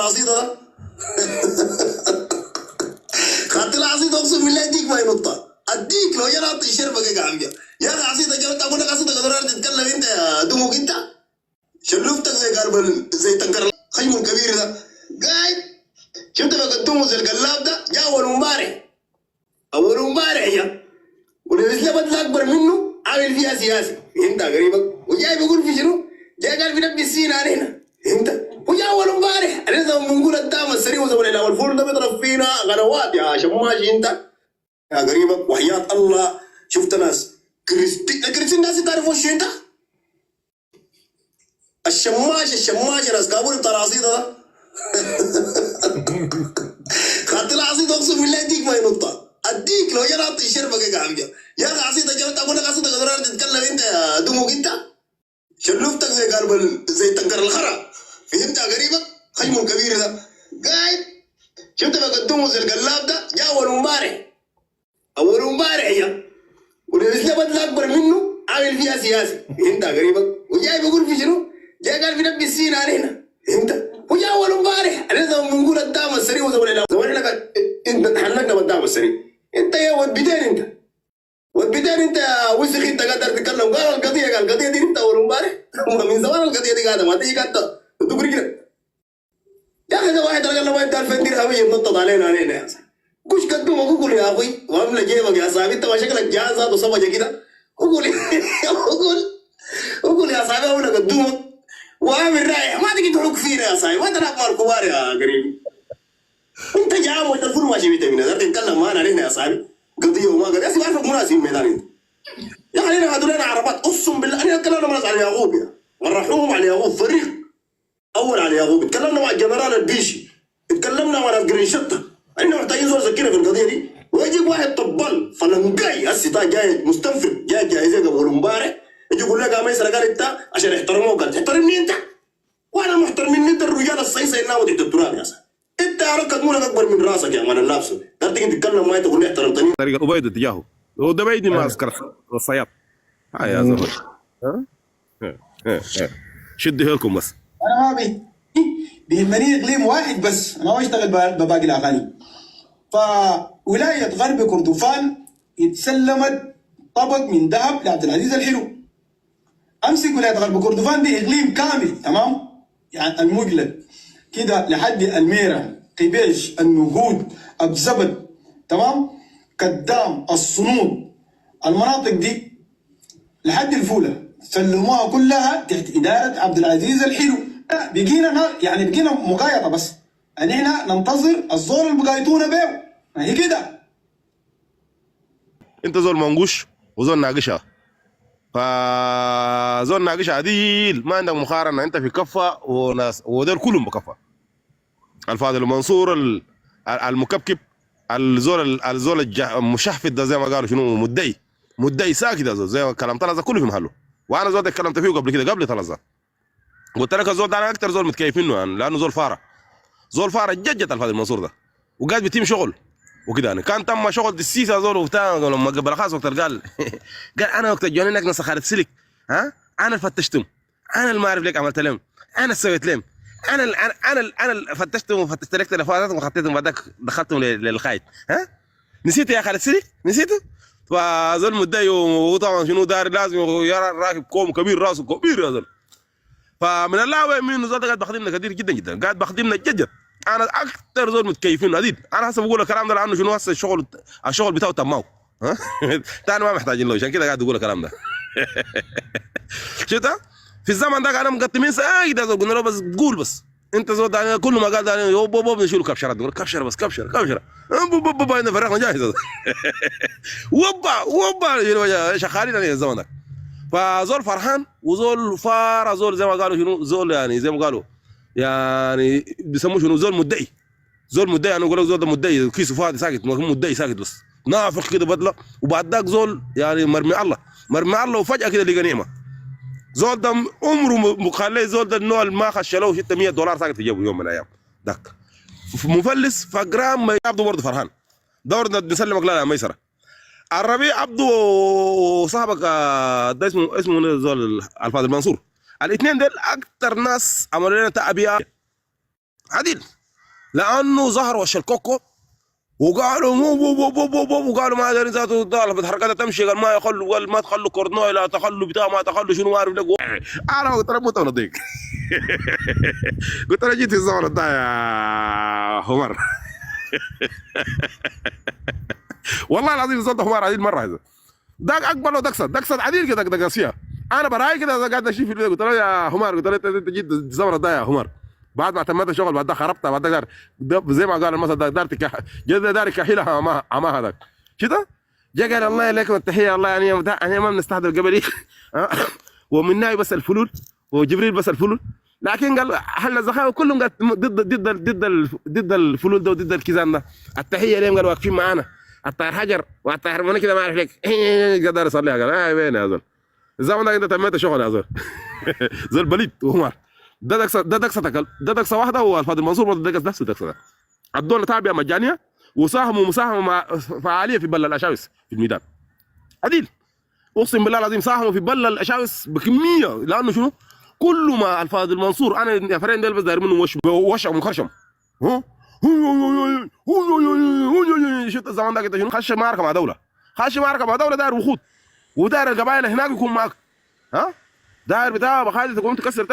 العصيدة ده خدت العصيدة اقسم بالله اديك ما ينطها اديك لو جرى اعطي الشربة يا عمي يا اخي عصيدة جبت اقول لك عصيدة قدران تتكلم انت يا دموك انت شلوفتك زي كربل زي تنكر الخيم الكبير ده قاعد شفت بقدمه زي القلاب ده جاء اول امبارح يا ولبس له بدله اكبر منه عامل فيها سياسي انت قريبك وجاي بيقول في شنو؟ جاي قال بنبي السين علينا انت وجاء اول امبارح انا بنقول الدام السريع وزمن الى والفول ده بيضرب فينا غنوات يا شماشي انت يا قريبك وحياة الله شفت ناس كريستين ناس تعرف وش انت؟ الشماش ناس كابوري بتاع العصيدة ده خدت العصيدة اقسم بالله اديك ما ينطها اديك لو جرى اعطي الشربة يا عمي يا اخي عصيدة جبت اقول لك عصيدة قدران تتكلم انت يا دموك انت شلوفتك زي كربل زي تنكر الخرا فهمت يا قريبك خيم الكبير ده قاعد شفت بقدمه زي القلاب ده جاء اول امبارح يا ولبس له بدله اكبر منه عامل فيها سياسي فهمت يا قريبك وجاي بيقول في شنو؟ جاي قال بنبي السين علينا فهمت وجاء اول امبارح انا بنقول الدام السريع وزمن الى زمان لك انت حلقنا بالدام السريع انت يا ود بدين انت يا وسخ انت قادر تتكلم قال القضيه دي انت اول امبارح من زمان القضيه دي قاعده ما تيجي قاعده تقري كده يا اخي ده واحد قال له ما انت 2000 درهم ينطط علينا يا اخي كوش قدوم اقول يا اخوي واملى جيبك يا صاحبي انت ما شكلك جاهز وصبجه كده اقول يا صاحبي اقول قدومك وامر رايح ما تجي تحك فينا يا صاحبي ما تلعب مع الكبار يا قريب انت جام والتلفون ماشي بيتمنا ده تتكلم معنا علينا يا صاحبي قضيه وما قضيه اسمع عارفك مناسب ميدان انت يا اخي هنا هذول عربات اقسم بالله انا اتكلمنا مع على يعقوب يا مرحوم على يعقوب فريق اول على يعقوب اتكلمنا مع الجنرال البيشي اتكلمنا مع جرين شطه احنا محتاجين زول زكينا في القضيه دي ويجيب واحد طبال فلنقاي هسه جاي مستنفر جاي جاهزه قبل امبارح يجي يقول لك يا ميسر قال انت عشان احترموك قال تحترمني انت وانا محترمني انت الرجال الصيصه انها تحت التراب يا صاحبي انت عرقك مولك اكبر من راسك يا مان اللابسه ده تيجي تتكلم معي تقول لي احترمتني طريقه ابيض اتجاهه هو ده بعيد ما اذكر الصياد هاي يا زلمه شدوا لكم بس انا ما بيهمني اقليم واحد بس انا ما بشتغل بباقي الاغاني. فولايه غرب كردفان اتسلمت طبق من ذهب لعبد العزيز الحلو. امسك ولايه غرب كردفان دي اقليم كامل تمام يعني المقلب كده لحد الميره قبيش النقود ابزبد تمام كدام الصنود المناطق دي لحد الفوله سلموها كلها تحت اداره عبد العزيز الحلو. بقينا يعني بقينا مقايطه بس ان احنا ننتظر الزول اللي بقايطونا بيه ما هي كده. انت زول منقوش وزول ناقشها فزول ناقشها عديل ما عندك مقارنه انت في كفه وناس ودول كلهم بكفه الفاضل المنصور المكبكب الزول المشحفت ده زي ما قالوا شنو مدعي ساكت زي كلام طلعت كله في محله وانا زول اتكلمت فيه قبل كده قبل طلعت قلت لك الزول ده انا اكثر زول متكيف منه يعني لانه زول فاره ججت الفاضل المنصور ده وقاعد بيتم شغل وكده يعني كان تم شغل السيسه زول وبتاع لما قبل خاص وقت قال انا وقت جوني انك ناس خالد سلك ها انا اللي فتشتم انا اللي ما اعرف ليك عملت لهم انا اللي سويت لهم انا اللي فتشتهم وفتشت لك تليفوناتهم وخطيتهم بعدك دخلتهم للخايد ها نسيت يا خالد سلك نسيته فزول متضايق وطبعا شنو داري لازم يرى راكب كوم كبير راسه كبير يا زول فمن الله ومن زول قاعد بخدمنا كثير جدا قاعد بخدمنا جد انا اكثر زول متكيفين عديد انا هسه بقول الكلام ده لانه شنو هسه الشغل بتاعه تمام ها ثاني ما محتاجين له عشان كده قاعد اقول الكلام ده شفت في الزمن ده انا مقطمين سايد قلنا له بس قول بس انت زود يعني كل ما قال ده يو نشيله كبشرات نقول كبشره بس كبشره بابا انا فرقنا جاهز وبا شغالين عليه الزمن ده فزول فرحان وزول فار زول زي ما قالوا شنو زول يعني زي ما قالوا يعني بيسموه شنو زول مدعي يعني يقول لك زول ده مدعي كيسه فاضي ساكت مدعي ساكت بس نافخ كده بدله وبعد ذاك زول يعني مرمي الله وفجاه كده لقى نعمه زول ده عمره مخليه زول ده النوع ما خش له $600 ساكت في جيبه يوم من الايام ذاك مفلس فجرام ما عبده برضه فرحان دورنا بنسلمك لا ميسره الربيع عبده صاحبك ده اسمه زول الفاضل المنصور الاثنين دول اكثر ناس عملوا لنا تعبئه عديل لانه ظهر وش الكوكو وقالوا وقالوا ما ادري ذاته طالب حركاتها تمشي، قال ما يخلوا، قال ما تخلوا كورنوي، لا تخلوا بتاع، ما تخلوا شنو ما اعرف لك. انا قلت له موت ونضيق. قلت له جيت في الزمن ده يا همر. والله العظيم زلت همر عديل مره هذا داك اكبر له دكسد عديل كده دقاسيه. انا براي كده قاعد اشوف في قلت له يا همر، قلت له انت جيت الزمن ده يا همر بعد ما اعتمدت شغل، بعد ده خربتها، بعد ده زي ما قال المثل ده داري كحيلها ما هذاك كده. جا قال الله عليكم التحيه، الله يعني ما بنستحضر قبلي. ومن ناي بس الفلول وجبريل بس الفلول، لكن قال اهل الزخاوه كلهم قال ضد الفلول ده وضد الكيزان ده. التحيه ليهم قال واقفين معانا الطاهر حجر والطاهر منى كده ما اعرف لك. قدر يصليها قال وين يا زول الزمن ده انت تميت شغل يا زول. زول بليد وعمر ده دكسه واحده، والفاضل المنصور برضه دكس نفس الدكسه ده. الدوله تعبئه مجانيه وساهموا مساهمه فعاليه في بل الاشاوس في الميدان. عديل اقسم بالله العظيم ساهموا في بل الاشاوس بكميه، لانه شنو؟ كل ما الفاضل المنصور انا النفرين ديل بس داير منه وش مخرشم. ها شفت الزمان ده كده شنو؟ خش معركه مع دوله، داير وخوت وداير القبائل هناك يكون معك. ها داير بتاع بخالي تقوم تكسر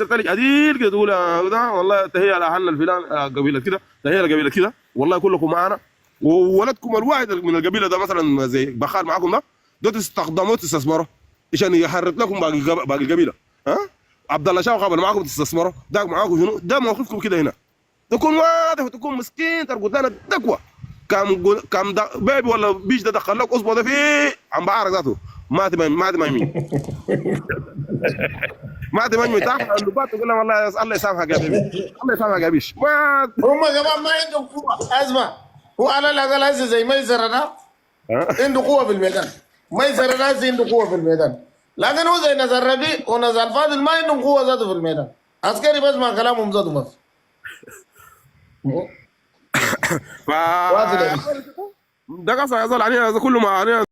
ثلج عديل كده تقول ده والله تهيئ لاهلنا الفلان قبيله كده، تهيئ لقبيله كده، والله كلكم معانا وولدكم الواحد من القبيله ده مثلا زي بخال معاكم ده تستخدموه تستثمروا عشان يحرك لكم باقي القبيله. ها عبد الله شاو قبل معاكم تستثمروا، داك معاكم شنو؟ ده موقفكم كده هنا، تكون واضح وتكون مسكين ترقد لنا دكوه. كم بيبي ولا بيش ده دخل لك اصبع ده فيه عم بعرق ذاته ما يمين ما تمني تحت اللبات تقول له والله الله يسامحك يا بيبي، الله يسامحك يا بيش. ما هم كمان ما عندهم قوة. اسمع، هو على الأقل هسه زي ميسر ده عنده قوة في الميدان، ميسر ده هسه عنده قوة في الميدان، لكن هو زي نزار ربيع ونزار فاضل ما عندهم قوة ذاته في الميدان، عسكري بس ما كلامهم ذاته بس. ف ده قصة يا زول علينا كله ما علينا